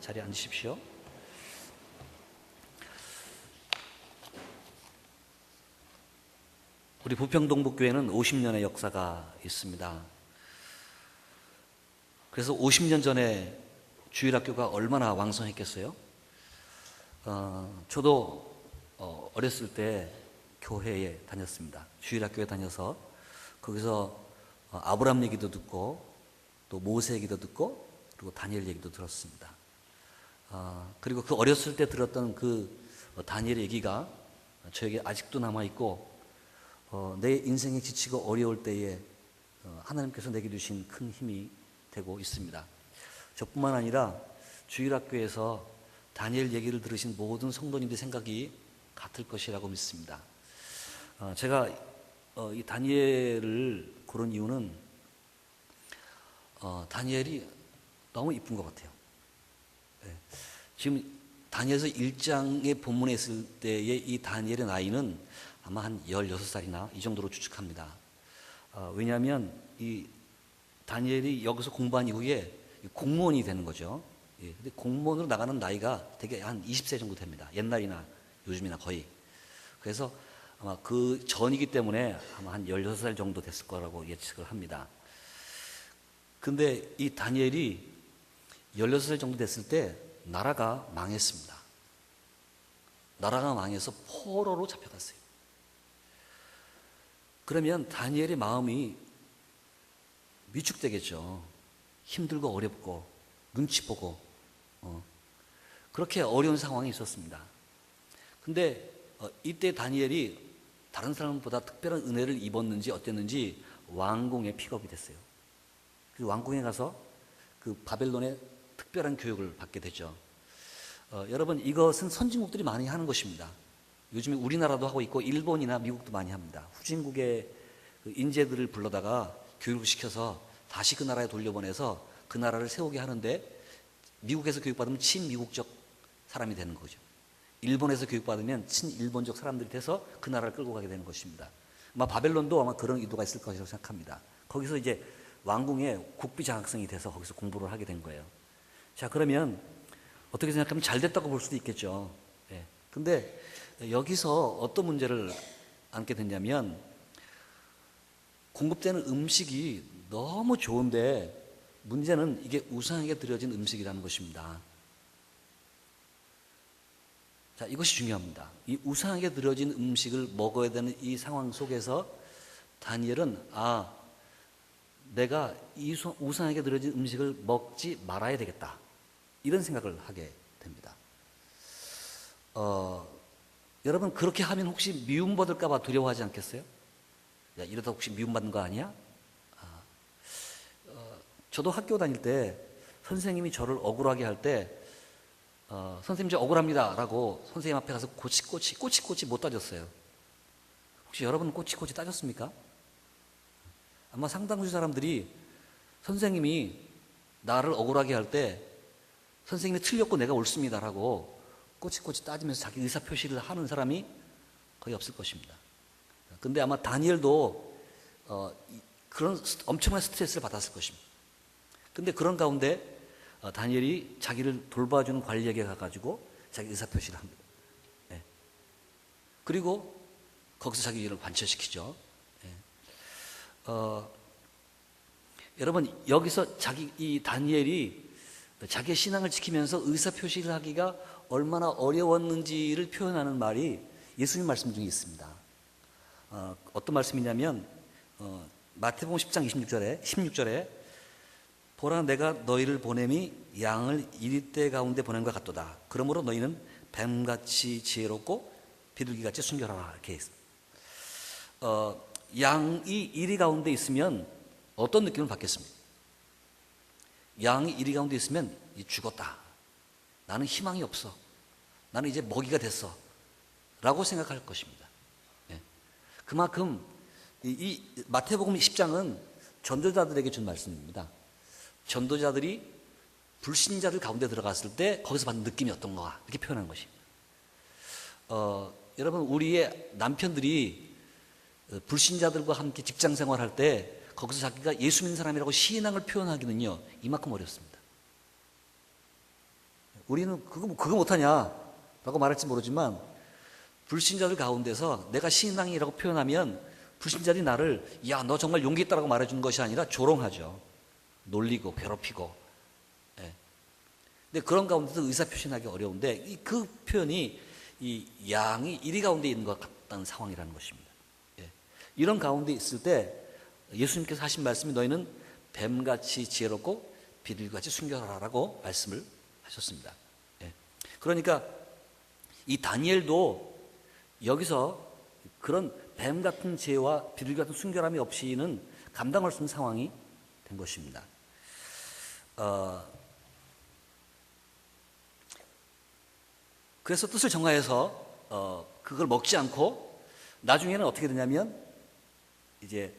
자리에 앉으십시오. 우리 부평동북교회는 50년의 역사가 있습니다. 그래서 50년 전에 주일학교가 얼마나 왕성했겠어요? 저도 어렸을 때 교회에 다녔습니다. 주일학교에 다녀서 거기서 아브람 얘기도 듣고 또 모세 얘기도 듣고 그리고 다니엘 얘기도 들었습니다. 그리고 그 어렸을 때 들었던 그 다니엘 얘기가 저에게 아직도 남아있고 내 인생이 지치고 어려울 때에 하나님께서 내게 주신 큰 힘이 되고 있습니다. 저뿐만 아니라 주일학교에서 다니엘 얘기를 들으신 모든 성도님들의 생각이 같을 것이라고 믿습니다. 제가 이 다니엘을 고른 이유는 다니엘이 너무 이쁜 것 같아요. 지금 다니엘서 1장의 본문에 있을 때의 이 다니엘의 나이는 아마 한 16살이나 이 정도로 추측합니다. 왜냐하면 이 다니엘이 여기서 공부한 이후에 공무원이 되는 거죠. 근데 공무원으로 나가는 나이가 되게 한 20세 정도 됩니다. 옛날이나 요즘이나 거의. 그래서 아마 그 전이기 때문에 아마 한 16살 정도 됐을 거라고 예측을 합니다. 근데 이 다니엘이 16살 정도 됐을 때 나라가 망했습니다. 나라가 망해서 포로로 잡혀갔어요. 그러면 다니엘의 마음이 위축되겠죠. 힘들고 어렵고 눈치 보고 그렇게 어려운 상황이 있었습니다. 근데 이때 다니엘이 다른 사람보다 특별한 은혜를 입었는지 어땠는지 왕궁에 픽업이 됐어요. 그 왕궁에 가서 그 바벨론의 특별한 교육을 받게 되죠. 여러분, 이것은 선진국들이 많이 하는 것입니다. 요즘에 우리나라도 하고 있고 일본이나 미국도 많이 합니다. 후진국의 그 인재들을 불러다가 교육을 시켜서 다시 그 나라에 돌려보내서 그 나라를 세우게 하는데, 미국에서 교육받으면 친미국적 사람이 되는 거죠. 일본에서 교육받으면 친일본적 사람들이 돼서 그 나라를 끌고 가게 되는 것입니다. 아마 바벨론도 아마 그런 의도가 있을 것이라고 생각합니다. 거기서 이제 왕궁에 국비 장학생이 돼서 거기서 공부를 하게 된 거예요. 자, 그러면 어떻게 생각하면 잘 됐다고 볼 수도 있겠죠. 근데 여기서 어떤 문제를 안게 됐냐면, 공급되는 음식이 너무 좋은데 문제는 이게 우상에게 드려진 음식이라는 것입니다. 자, 이것이 중요합니다. 이 우상에게 드려진 음식을 먹어야 되는 이 상황 속에서 다니엘은 내가 이 우상에게 드려진 음식을 먹지 말아야 되겠다, 이런 생각을 하게 됩니다. 여러분, 그렇게 하면 혹시 미움받을까 봐 두려워하지 않겠어요? 야, 이러다 혹시 미움받는 거 아니야? 저도 학교 다닐 때 선생님이 저를 억울하게 할 때 선생님 저 억울합니다 라고 선생님 앞에 가서 꼬치꼬치 못 따졌어요. 혹시 여러분 꼬치꼬치 따졌습니까? 아마 상당수 사람들이 선생님이 나를 억울하게 할 때 선생님이 틀렸고 내가 옳습니다 라고 꼬치꼬치 따지면서 자기 의사표시를 하는 사람이 거의 없을 것입니다. 근데 아마 다니엘도 그런 엄청난 스트레스를 받았을 것입니다. 근데 그런 가운데 다니엘이 자기를 돌봐주는 관리에게 가가지고 자기 의사표시를 합니다. 그리고 거기서 자기 일을 관철시키죠. 여러분, 여기서 이 다니엘이 자기의 신앙을 지키면서 의사표시를 하기가 얼마나 어려웠는지를 표현하는 말이 예수님 말씀 중에 있습니다. 어떤 말씀이냐면 마태복음 10장 16절에 보라, 내가 너희를 보냄이 양을 이리떼 가운데 보낸 것 같도다. 그러므로 너희는 뱀같이 지혜롭고 비둘기같이 순결하라, 이렇게 있습니다. 양이 이리 가운데 있으면 어떤 느낌을 받겠습니까? 양이 이리 가운데 있으면 죽었다, 나는 희망이 없어, 나는 이제 먹이가 됐어 라고 생각할 것입니다. 그만큼 이 마태복음 10장은 전도자들에게 준 말씀입니다. 전도자들이 불신자들 가운데 들어갔을 때 거기서 받는 느낌이 어떤가, 이렇게 표현한 것입니다. 여러분, 우리의 남편들이 불신자들과 함께 직장 생활할 때 거기서 자기가 예수 믿는 사람이라고 신앙을 표현하기는요, 이만큼 어렵습니다. 우리는 그거 못하냐? 라고 말할지 모르지만, 불신자들 가운데서 내가 신앙이라고 표현하면, 불신자들이 나를, 야, 너 정말 용기 있다라고 말해주는 것이 아니라 조롱하죠. 놀리고, 괴롭히고. 예. 근데 그런 가운데서 의사표현하기 어려운데, 그 표현이 이 양이 이리 가운데 있는 것 같다는 상황이라는 것입니다. 예. 이런 가운데 있을 때, 예수님께서 하신 말씀이 너희는 뱀같이 지혜롭고 비둘기같이 순결하라고 말씀을 하셨습니다. 예. 그러니까 이 다니엘도 여기서 그런 뱀 같은 지혜와 비둘기 같은 순결함이 없이는 감당할 수 없는 상황이 된 것입니다. 그래서 뜻을 정하여서 그걸 먹지 않고 나중에는 어떻게 되냐면 이제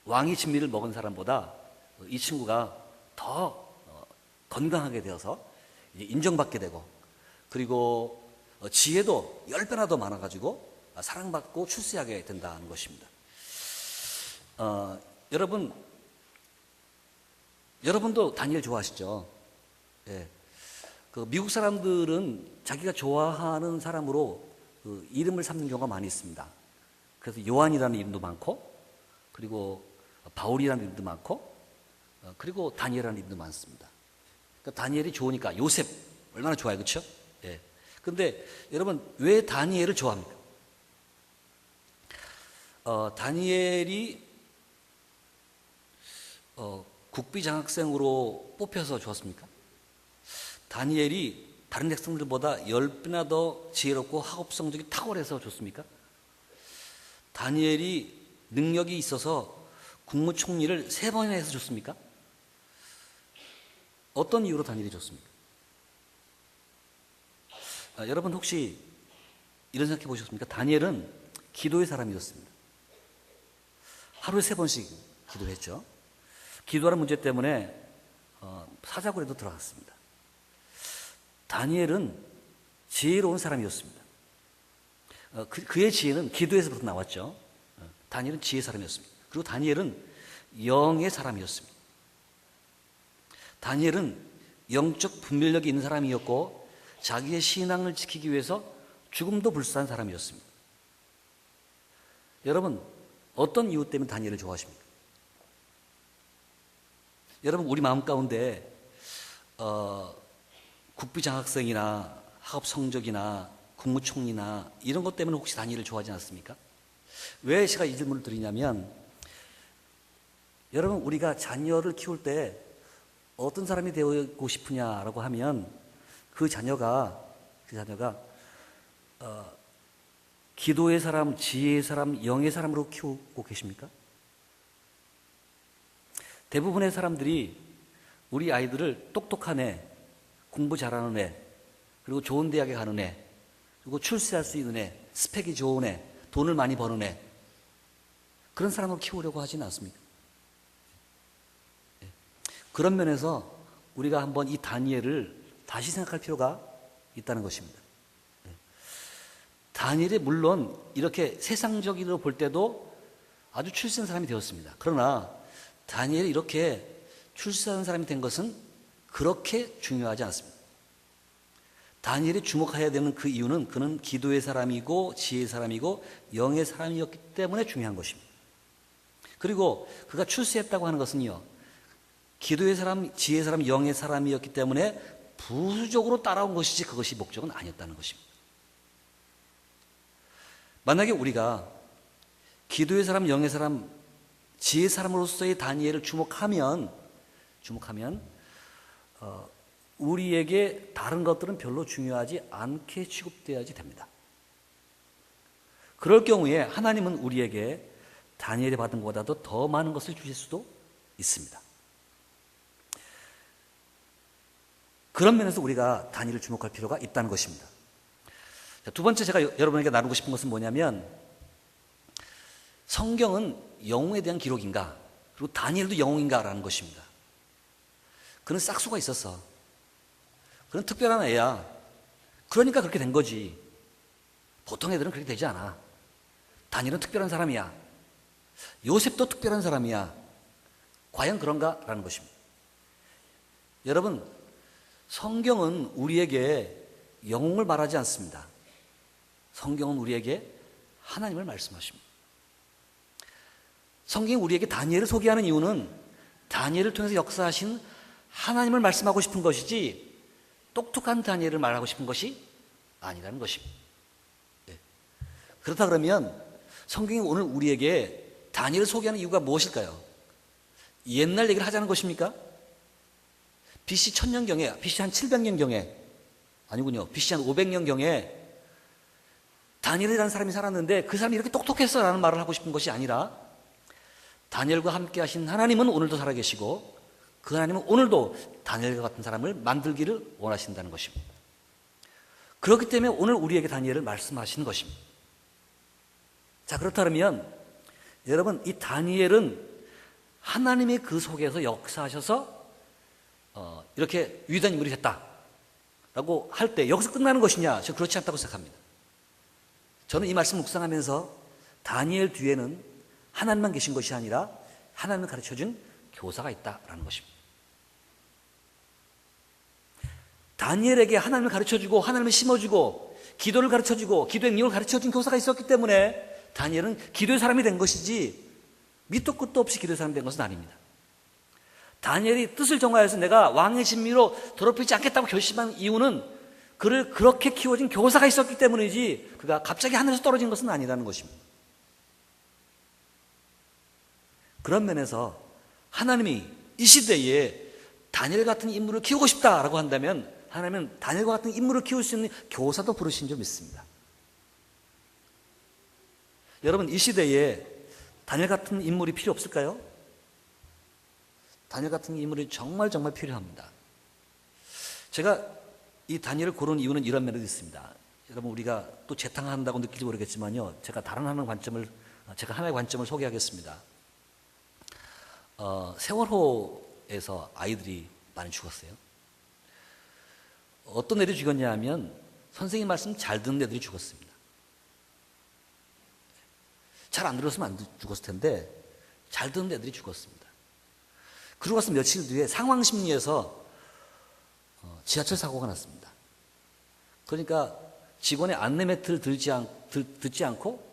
왕의 진미를 먹은 사람보다 이 친구가 더 건강하게 되어서 이제 인정받게 되고, 그리고 지혜도 10배나 더 많아가지고 사랑받고 출세하게 된다는 것입니다. 여러분도 다니엘 좋아하시죠? 예. 그 미국 사람들은 자기가 좋아하는 사람으로 그 이름을 삼는 경우가 많이 있습니다. 그래서 요한이라는 이름도 많고, 그리고 바울이라는 이름도 많고, 그리고 다니엘이라는 이름도 많습니다. 그러니까 다니엘이 좋으니까 요셉 얼마나 좋아요, 그렇죠? 예. 근데 여러분 왜 다니엘을 좋아합니까? 다니엘이 국비 장학생으로 뽑혀서 좋았습니까? 다니엘이 다른 학생들보다 10배나 더 지혜롭고 학업 성적이 탁월해서 좋습니까? 다니엘이 능력이 있어서 국무총리를 3번이나 해서 좋습니까? 어떤 이유로 다니엘이 좋습니까? 여러분 혹시 이런 생각해 보셨습니까? 다니엘은 기도의 사람이었습니다. 하루에 3번씩 기도를 했죠. 기도하는 문제 때문에 사자굴에도 들어갔습니다. 다니엘은 지혜로운 사람이었습니다. 그의 지혜는 기도에서부터 나왔죠. 다니엘은 지혜의 사람이었습니다. 그리고 다니엘은 영의 사람이었습니다. 다니엘은 영적 분별력이 있는 사람이었고 자기의 신앙을 지키기 위해서 죽음도 불사한 사람이었습니다. 여러분 어떤 이유 때문에 다니엘을 좋아하십니까? 여러분 우리 마음 가운데 국비장학생이나 학업 성적이나 국무총리나 이런 것 때문에 혹시 다니엘을 좋아하지 않습니까? 왜 제가 이 질문을 드리냐면, 여러분 우리가 자녀를 키울 때 어떤 사람이 되고 싶으냐라고 하면 그 자녀가 기도의 사람, 지혜의 사람, 영의 사람으로 키우고 계십니까? 대부분의 사람들이 우리 아이들을 똑똑한 애, 공부 잘하는 애, 그리고 좋은 대학에 가는 애, 그리고 출세할 수 있는 애, 스펙이 좋은 애, 돈을 많이 버는 애, 그런 사람으로 키우려고 하지는 않습니까? 그런 면에서 우리가 한번 이 다니엘을 다시 생각할 필요가 있다는 것입니다. 다니엘이 물론 이렇게 세상적으로 볼 때도 아주 출세한 사람이 되었습니다. 그러나 다니엘이 이렇게 출세한 사람이 된 것은 그렇게 중요하지 않습니다. 다니엘이 주목해야 되는 그 이유는 그는 기도의 사람이고 지혜의 사람이고 영의 사람이었기 때문에 중요한 것입니다. 그리고 그가 출세했다고 하는 것은요, 기도의 사람, 지혜의 사람, 영의 사람이었기 때문에 부수적으로 따라온 것이지 그것이 목적은 아니었다는 것입니다. 만약에 우리가 기도의 사람, 영의 사람, 지혜의 사람으로서의 다니엘을 주목하면 우리에게 다른 것들은 별로 중요하지 않게 취급되어야지 됩니다. 그럴 경우에 하나님은 우리에게 다니엘이 받은 것보다도 더 많은 것을 주실 수도 있습니다. 그런 면에서 우리가 다니엘을 주목할 필요가 있다는 것입니다. 두 번째 제가 여러분에게 나누고 싶은 것은 뭐냐면, 성경은 영웅에 대한 기록인가, 그리고 다니엘도 영웅인가라는 것입니다. 그는 싹수가 있었어. 그는 특별한 애야. 그러니까 그렇게 된 거지. 보통 애들은 그렇게 되지 않아. 다니엘은 특별한 사람이야. 요셉도 특별한 사람이야. 과연 그런가라는 것입니다. 여러분, 성경은 우리에게 영웅을 말하지 않습니다. 성경은 우리에게 하나님을 말씀하십니다. 성경이 우리에게 다니엘을 소개하는 이유는 다니엘을 통해서 역사하신 하나님을 말씀하고 싶은 것이지 똑똑한 다니엘을 말하고 싶은 것이 아니라는 것입니다. 네. 그렇다 그러면 성경이 오늘 우리에게 다니엘을 소개하는 이유가 무엇일까요? 옛날 얘기를 하자는 것입니까? BC 1000년경에, BC 한 700년경에, 아니군요. BC 한 500년경에 다니엘이라는 사람이 살았는데 그 사람이 이렇게 똑똑했어라는 말을 하고 싶은 것이 아니라 다니엘과 함께 하신 하나님은 오늘도 살아계시고 그 하나님은 오늘도 다니엘과 같은 사람을 만들기를 원하신다는 것입니다. 그렇기 때문에 오늘 우리에게 다니엘을 말씀하시는 것입니다. 자, 그렇다면 여러분, 이 다니엘은 하나님의 그 속에서 역사하셔서 이렇게 위대한 인물이 됐다라고 할 때 여기서 끝나는 것이냐? 저는 그렇지 않다고 생각합니다. 저는 이 말씀 묵상하면서 다니엘 뒤에는 하나님만 계신 것이 아니라 하나님을 가르쳐준 교사가 있다라는 것입니다. 다니엘에게 하나님을 가르쳐주고 하나님을 심어주고 기도를 가르쳐주고 기도의 능력을 가르쳐준 교사가 있었기 때문에 다니엘은 기도의 사람이 된 것이지 밑도 끝도 없이 기도의 사람이 된 것은 아닙니다. 다니엘이 뜻을 정하여서 내가 왕의 진미로 더럽히지 않겠다고 결심한 이유는 그를 그렇게 키워진 교사가 있었기 때문이지 그가 갑자기 하늘에서 떨어진 것은 아니라는 것입니다. 그런 면에서 하나님이 이 시대에 다니엘 같은 인물을 키우고 싶다라고 한다면 하나님은 다니엘과 같은 인물을 키울 수 있는 교사도 부르신 줄 믿습니다. 여러분, 이 시대에 다니엘 같은 인물이 필요 없을까요? 다니엘 같은 인물이 정말 필요합니다. 제가 이 다니엘을 고른 이유는 이런 면에도 있습니다. 여러분, 우리가 또 재탕한다고 느낄지 모르겠지만요, 제가 하나의 관점을 소개하겠습니다. 세월호에서 아이들이 많이 죽었어요. 어떤 애들이 죽었냐 하면 선생님 말씀 잘 듣는 애들이 죽었습니다. 잘 안 들었으면 안 죽었을 텐데 잘 듣는 애들이 죽었습니다. 그러고 나서 며칠 뒤에 상황심리에서 지하철 사고가 났습니다. 그러니까 직원의 안내멘트를 듣지 않고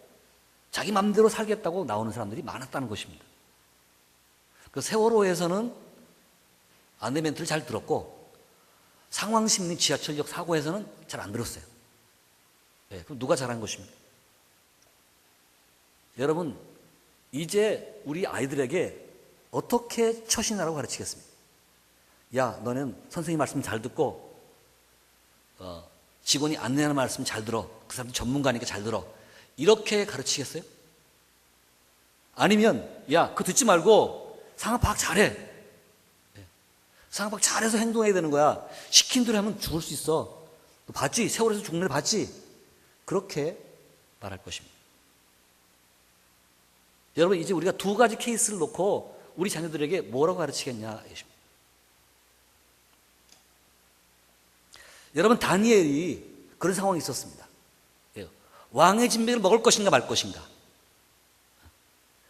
자기 마음대로 살겠다고 나오는 사람들이 많았다는 것입니다. 그 세월호에서는 안내멘트를 잘 들었고 상황심리 지하철역 사고에서는 잘 안 들었어요. 네, 그럼 누가 잘한 것입니까? 여러분, 이제 우리 아이들에게 어떻게 처신하라고 가르치겠습니까? 야, 너는 선생님 말씀 잘 듣고 직원이 안내하는 말씀 잘 들어. 그 사람도 전문가니까 잘 들어. 이렇게 가르치겠어요? 아니면 야, 그거 듣지 말고 상황 파악 잘해. 네. 상황 파악 잘해서 행동해야 되는 거야. 시킨 대로 하면 죽을 수 있어. 너 봤지? 세월에서 죽는 애 봤지? 그렇게 말할 것입니다. 여러분, 이제 우리가 두 가지 케이스를 놓고 우리 자녀들에게 뭐라고 가르치겠냐. 여러분, 다니엘이 그런 상황이 있었습니다. 왕의 진맥을 먹을 것인가 말 것인가.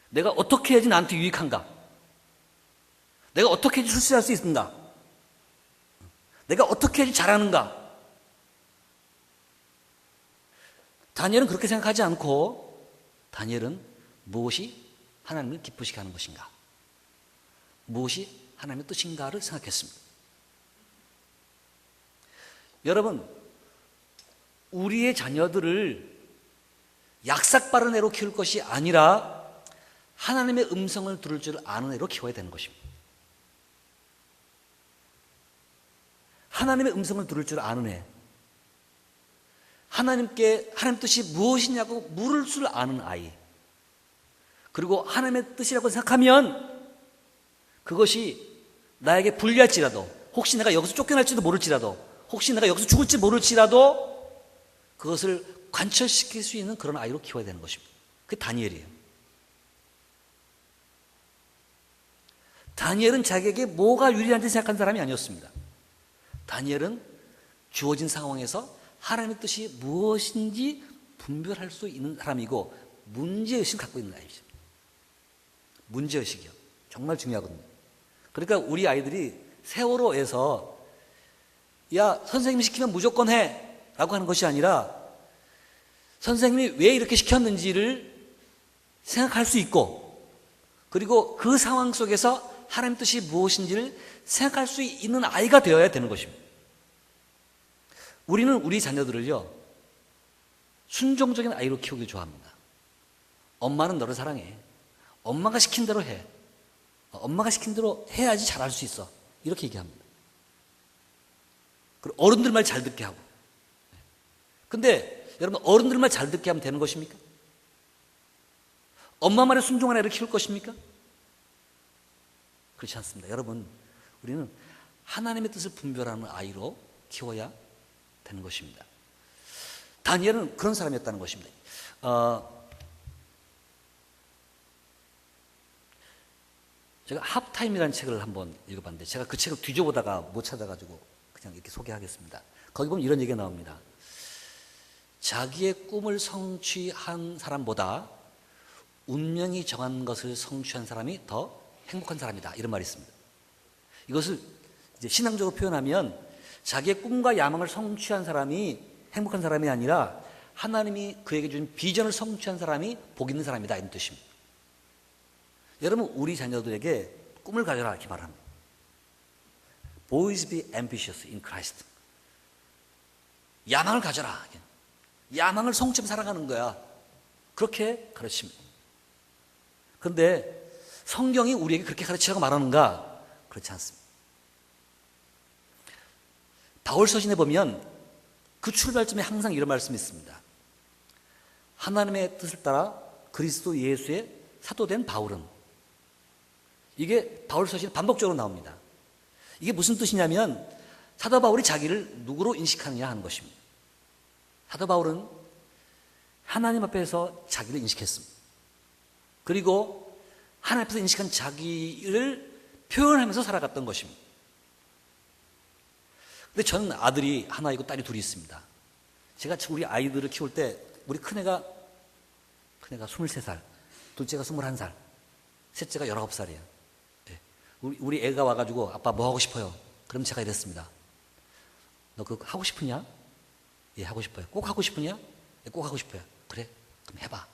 내가 어떻게 해야지 나한테 유익한가. 내가 어떻게 해야지 출세할 수 있는가. 내가 어떻게 해야지 잘하는가. 다니엘은 그렇게 생각하지 않고 다니엘은 무엇이 하나님을 기쁘시게 하는 것인가, 무엇이 하나님의 뜻인가를 생각했습니다. 여러분, 우리의 자녀들을 약삭빠른 애로 키울 것이 아니라 하나님의 음성을 들을 줄 아는 애로 키워야 되는 것입니다. 하나님의 음성을 들을 줄 아는 애, 하나님께 하나님 뜻이 무엇이냐고 물을 줄 아는 아이, 그리고 하나님의 뜻이라고 생각하면 그것이 나에게 불리할지라도, 혹시 내가 여기서 쫓겨날지도 모를지라도, 혹시 내가 여기서 죽을지 모를지라도 그것을 관철시킬 수 있는 그런 아이로 키워야 되는 것입니다. 그게 다니엘이에요. 다니엘은 자기에게 뭐가 유리한지 생각한 사람이 아니었습니다. 다니엘은 주어진 상황에서 하나님의 뜻이 무엇인지 분별할 수 있는 사람이고 문제의식을 갖고 있는 아이죠. 문제의식이요. 정말 중요하거든요. 그러니까 우리 아이들이 세월호에서 야, 선생님이 시키면 무조건 해 라고 하는 것이 아니라 선생님이 왜 이렇게 시켰는지를 생각할 수 있고, 그리고 그 상황 속에서 하나님 뜻이 무엇인지를 생각할 수 있는 아이가 되어야 되는 것입니다. 우리는 우리 자녀들을요, 순종적인 아이로 키우기 좋아합니다. 엄마는 너를 사랑해. 엄마가 시킨 대로 해. 엄마가 시킨 대로 해야지 잘할 수 있어. 이렇게 얘기합니다. 그리고 어른들 말 잘 듣게 하고. 근데 여러분, 어른들 말 잘 듣게 하면 되는 것입니까? 엄마 말에 순종한 애를 키울 것입니까? 그렇지 않습니다. 여러분, 우리는 하나님의 뜻을 분별하는 아이로 키워야 되는 것입니다. 다니엘은 그런 사람이었다는 것입니다. 제가 합타임이라는 책을 한번 읽어봤는데, 제가 그 책을 뒤져보다가 못 찾아가지고 그냥 이렇게 소개하겠습니다. 거기 보면 이런 얘기가 나옵니다. 자기의 꿈을 성취한 사람보다 운명이 정한 것을 성취한 사람이 더 행복한 사람이다, 이런 말이 있습니다. 이것을 이제 신앙적으로 표현하면 자기의 꿈과 야망을 성취한 사람이 행복한 사람이 아니라 하나님이 그에게 준 비전을 성취한 사람이 복 있는 사람이다, 이런 뜻입니다. 여러분, 우리 자녀들에게 꿈을 가져라 이렇게 말합니다. Boys be ambitious in Christ. 야망을 가져라. 야망을 성취하며 살아가는 거야. 그렇게 가르칩니다. 그런데 성경이 우리에게 그렇게 가르치라고 말하는가? 그렇지 않습니다. 바울 서신에 보면 그 출발점에 항상 이런 말씀이 있습니다. 하나님의 뜻을 따라 그리스도 예수의 사도된 바울은, 이게 바울 서신에 반복적으로 나옵니다. 이게 무슨 뜻이냐면 사도 바울이 자기를 누구로 인식하느냐 하는 것입니다. 사도 바울은 하나님 앞에서 자기를 인식했습니다. 그리고 하나님 앞에서 인식한 자기를 표현하면서 살아갔던 것입니다. 근데 저는 아들이 하나 있고 딸이 둘이 있습니다. 제가 우리 아이들을 키울 때 우리 큰애가 23살, 둘째가 21살, 셋째가 19살이에요. 우리 애가 와가지고 아빠 뭐 하고 싶어요? 그럼 제가 이랬습니다. 너 그거 하고 싶으냐? 예, 하고 싶어요. 꼭 하고 싶으냐? 예, 꼭 하고 싶어요. 그래? 그럼 해봐.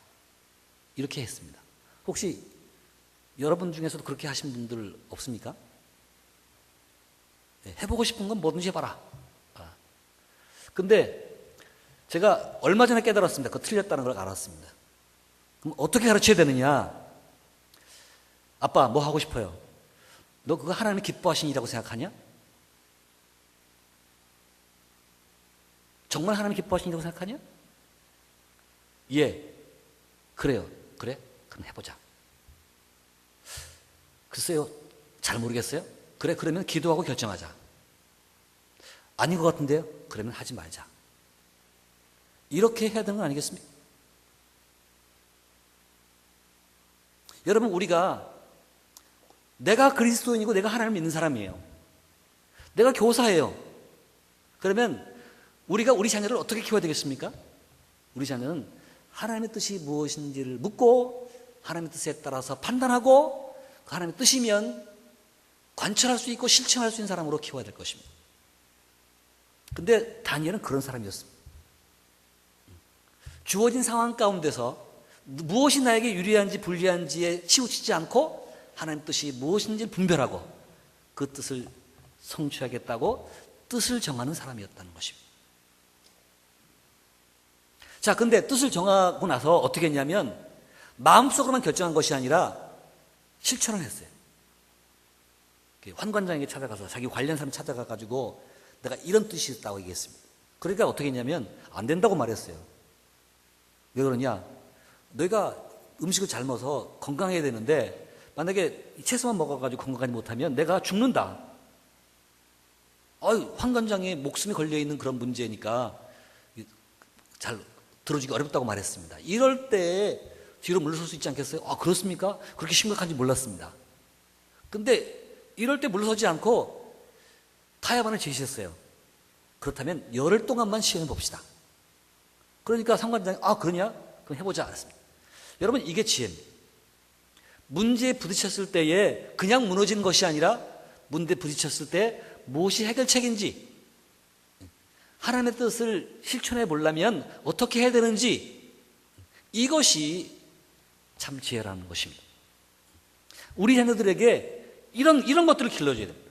이렇게 했습니다. 혹시 여러분 중에서도 그렇게 하신 분들 없습니까? 예, 해보고 싶은 건 뭐든지 해봐라. 근데 제가 얼마 전에 깨달았습니다. 그거 틀렸다는 걸 알았습니다. 그럼 어떻게 가르쳐야 되느냐? 아빠 뭐 하고 싶어요? 너 그거 하나님이 기뻐하신 일이라고 생각하냐? 정말 하나님이 기뻐하신 일이라고 생각하냐? 예, 그래요. 그래? 그럼 해보자. 글쎄요, 잘 모르겠어요. 그래, 그러면 기도하고 결정하자. 아닌 것 같은데요? 그러면 하지 말자. 이렇게 해야 되는 건 아니겠습니까? 여러분, 내가 그리스도인이고 내가 하나님을 믿는 사람이에요. 내가 교사예요. 그러면 우리가 우리 자녀를 어떻게 키워야 되겠습니까? 우리 자녀는 하나님의 뜻이 무엇인지를 묻고 하나님의 뜻에 따라서 판단하고 그 하나님의 뜻이면 관철할 수 있고 실천할 수 있는 사람으로 키워야 될 것입니다. 근데 다니엘은 그런 사람이었습니다. 주어진 상황 가운데서 무엇이 나에게 유리한지 불리한지에 치우치지 않고 하나님 뜻이 무엇인지 분별하고 그 뜻을 성취하겠다고 뜻을 정하는 사람이었다는 것입니다. 자, 근데 뜻을 정하고 나서 어떻게 했냐면 마음속으로만 결정한 것이 아니라 실천을 했어요. 환관장에게 찾아가서 자기 관련 사람 찾아가가지고 내가 이런 뜻이 있다고 얘기했습니다. 그러니까 어떻게 했냐면 안 된다고 말했어요. 왜 그러냐? 너희가 음식을 잘 먹어서 건강해야 되는데 만약에 채소만 먹어가지고 건강하지 못하면 내가 죽는다. 환관장에 목숨이 걸려있는 그런 문제니까 잘 들어주기 어렵다고 말했습니다. 이럴 때 뒤로 물러설 수 있지 않겠어요? 그렇습니까? 그렇게 심각한지 몰랐습니다. 근데 이럴 때 물러서지 않고 타협안을 제시했어요. 그렇다면 열흘 동안만 시행해 봅시다. 그러니까 상관장이 그러냐? 그럼 해보자 알았습니다. 여러분, 이게 지혜입니다. 문제에 부딪혔을 때에 그냥 무너지는 것이 아니라 문제에 부딪혔을 때 무엇이 해결책인지 하나님의 뜻을 실천해 보려면 어떻게 해야 되는지, 이것이 참 지혜라는 것입니다. 우리 자녀들에게 이런 것들을 길러줘야 됩니다.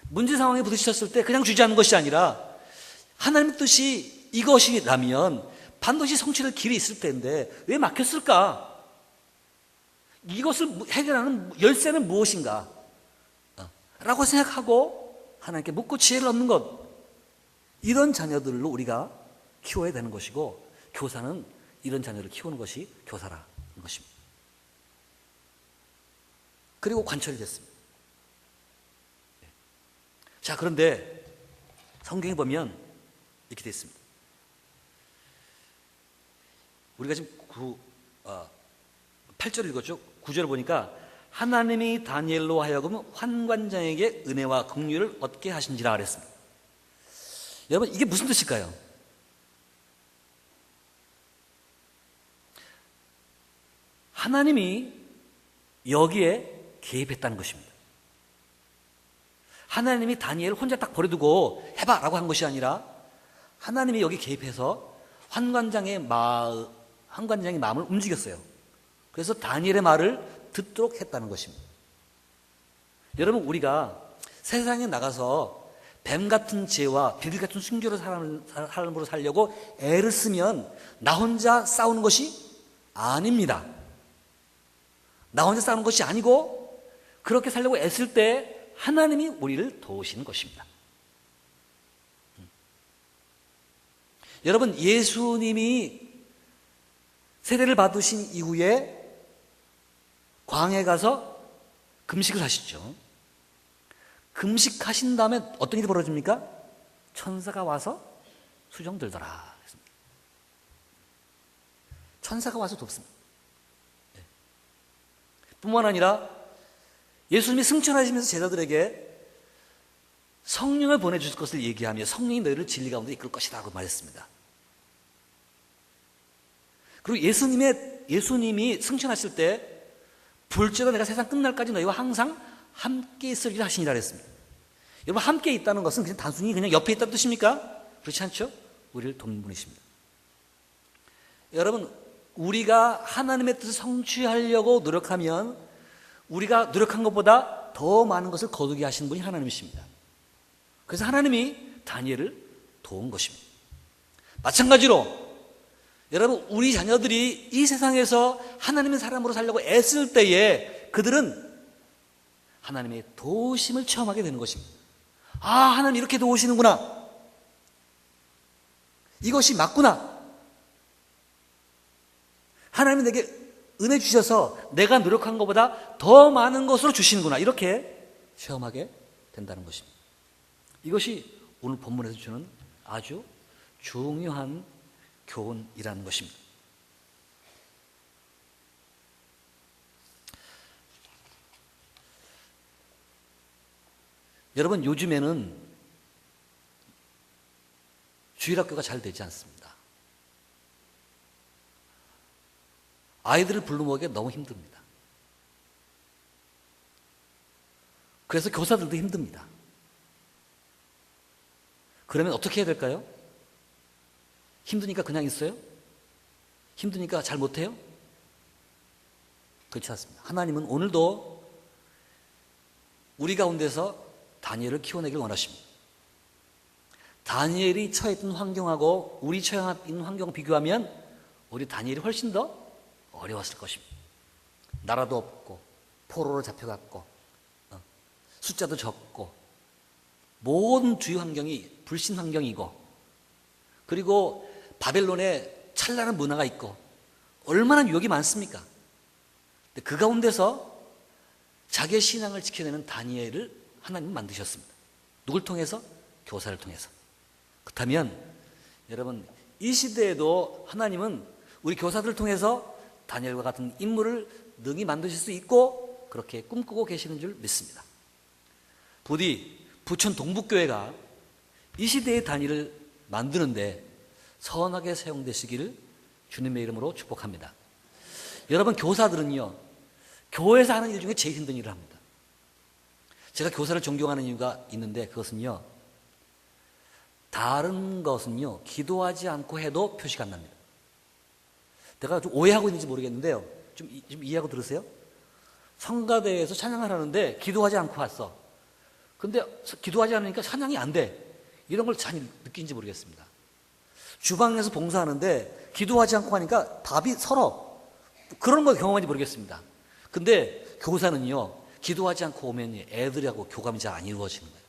문제 상황에 부딪혔을 때 그냥 주저하는 것이 아니라 하나님의 뜻이 이것이라면 반드시 성취될 길이 있을 텐데 왜 막혔을까? 이것을 해결하는 열쇠는 무엇인가? 라고 생각하고 하나님께 묻고 지혜를 얻는 것, 이런 자녀들로 우리가 키워야 되는 것이고, 교사는 이런 자녀를 키우는 것이 교사라는 것입니다. 그리고 관철이 됐습니다. 자, 그런데 성경에 보면 이렇게 되어 있습니다. 우리가 지금 8절을 읽었죠. 9절을 보니까 하나님이 다니엘로 하여금 환관장에게 은혜와 긍휼을 얻게 하신지라 그랬습니다. 여러분, 이게 무슨 뜻일까요? 하나님이 여기에 개입했다는 것입니다. 하나님이 다니엘을 혼자 딱 버려두고 해봐라고 한 것이 아니라 하나님이 여기 개입해서 환관장의 마음을 움직였어요. 그래서 다니엘의 말을 듣도록 했다는 것입니다. 여러분, 우리가 세상에 나가서 뱀 같은 지혜와 비둘기 같은 순교로 사람으로 살려고 애를 쓰면 나 혼자 싸우는 것이 아닙니다. 나 혼자 싸우는 것이 아니고 그렇게 살려고 애쓸 때 하나님이 우리를 도우시는 것입니다. 여러분, 예수님이 세례를 받으신 이후에 광야에 가서 금식을 하시죠. 금식하신 다음에 어떤 일이 벌어집니까? 천사가 와서 수정 들더라. 천사가 와서 돕습니다. 뿐만 아니라 예수님이 승천하시면서 제자들에게 성령을 보내주실 것을 얘기하며 성령이 너희를 진리 가운데 이끌 것이다 고 말했습니다. 그리고 예수님이 승천하실 때 불제로 내가 세상 끝날까지 너희와 항상 함께 있으리라 하시니라 그랬습니다. 여러분, 함께 있다는 것은 그냥 단순히 그냥 옆에 있다는 뜻입니까? 그렇지 않죠? 우리를 돕는 분이십니다. 여러분, 우리가 하나님의 뜻을 성취하려고 노력하면 우리가 노력한 것보다 더 많은 것을 거두게 하시는 분이 하나님이십니다. 그래서 하나님이 다니엘을 도운 것입니다. 마찬가지로 여러분, 우리 자녀들이 이 세상에서 하나님의 사람으로 살려고 애쓸 때에 그들은 하나님의 도우심을 체험하게 되는 것입니다. 아, 하나님 이렇게 도우시는구나. 이것이 맞구나. 하나님이 내게 은혜 주셔서 내가 노력한 것보다 더 많은 것으로 주시는구나. 이렇게 체험하게 된다는 것입니다. 이것이 오늘 본문에서 주는 아주 중요한 교훈이라는 것입니다. 여러분, 요즘에는 주일학교가 잘 되지 않습니다. 아이들을 불러모으기가 너무 힘듭니다. 그래서 교사들도 힘듭니다. 그러면 어떻게 해야 될까요? 힘드니까 그냥 있어요? 힘드니까 잘 못해요? 그렇지 않습니다. 하나님은 오늘도 우리 가운데서 다니엘을 키워내길 원하십니다. 다니엘이 처했던 환경하고 우리 처해 있는 환경을 비교하면 우리 다니엘이 훨씬 더 어려웠을 것입니다. 나라도 없고 포로로 잡혀갔고 숫자도 적고 모든 주위 환경이 불신 환경이고, 그리고 바벨론에 찬란한 문화가 있고 얼마나 유혹이 많습니까? 근데 그 가운데서 자기의 신앙을 지켜내는 다니엘을 하나님은 만드셨습니다. 누굴 통해서? 교사를 통해서. 그렇다면 여러분, 이 시대에도 하나님은 우리 교사들을 통해서 다니엘과 같은 인물을 능히 만드실 수 있고 그렇게 꿈꾸고 계시는 줄 믿습니다. 부디 부천 동북교회가 이 시대의 다니엘을 만드는데 선하게 사용되시기를 주님의 이름으로 축복합니다. 여러분, 교사들은요, 교회에서 하는 일 중에 제일 힘든 일을 합니다. 제가 교사를 존경하는 이유가 있는데 그것은요, 다른 것은요, 기도하지 않고 해도 표시가 안 납니다. 내가 좀 오해하고 있는지 모르겠는데요. 좀 이해하고 들으세요. 성가대에서 찬양을 하는데 기도하지 않고 왔어. 근데 기도하지 않으니까 찬양이 안 돼. 이런 걸 잘 느낀지 모르겠습니다. 주방에서 봉사하는데 기도하지 않고 하니까 밥이 설어. 그런 거 경험한지 모르겠습니다. 근데 교사는요, 기도하지 않고 오면 애들하고 교감이 잘 안 이루어지는 거예요.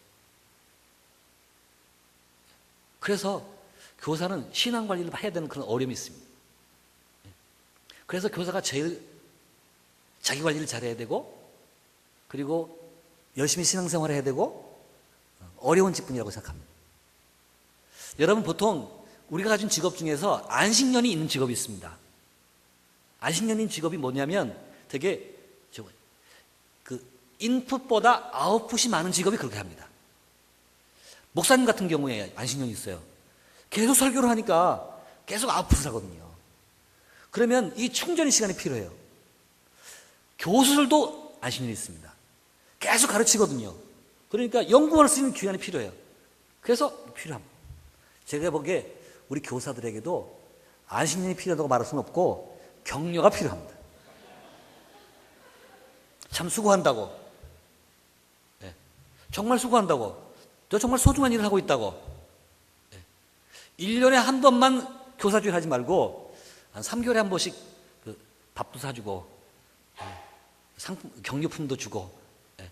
그래서 교사는 신앙 관리를 해야 되는 그런 어려움이 있습니다. 그래서 교사가 제일 자기 관리를 잘해야 되고, 그리고 열심히 신앙생활을 해야 되고, 어려운 직분이라고 생각합니다. 여러분, 보통 우리가 가진 직업 중에서 안식년이 있는 직업이 있습니다. 안식년인 직업이 뭐냐면 되게 인풋보다 아웃풋이 많은 직업이 그렇게 합니다. 목사님 같은 경우에 안식년이 있어요. 계속 설교를 하니까 계속 아웃풋을 하거든요. 그러면 이 충전의 시간이 필요해요. 교수들도 안식년이 있습니다. 계속 가르치거든요. 그러니까 연구할 수 있는 기간이 필요해요. 그래서 필요합니다. 제가 보기에 우리 교사들에게도 안식년이 필요하다고 말할 수는 없고 격려가 필요합니다. 참 수고한다고. 네. 정말 수고한다고. 너 정말 소중한 일을 하고 있다고. 네. 1년에 한 번만 교사주일 하지 말고 한 3개월에 한 번씩 밥도 사주고 상품, 격려품도 주고. 네.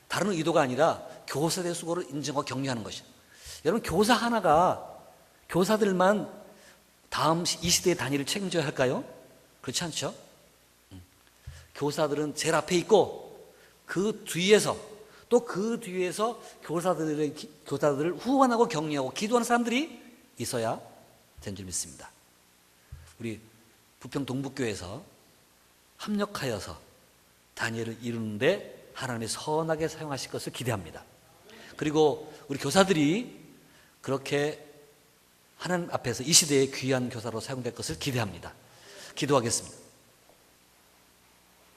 다른 의도가 아니라 교사들의 수고를 인정하고 격려하는 것이죠. 여러분, 교사 하나가 교사들만 다음 이 시대의 단위를 책임져야 할까요? 그렇지 않죠? 교사들은 제일 앞에 있고 그 뒤에서 또 그 뒤에서 교사들을 후원하고 격려하고 기도하는 사람들이 있어야 되는 줄 믿습니다. 우리 부평 동북교회에서 합력하여서 다니엘을 이루는데 하나님이 선하게 사용하실 것을 기대합니다. 그리고 우리 교사들이 그렇게 하나님 앞에서 이 시대의 귀한 교사로 사용될 것을 기대합니다. 기도하겠습니다.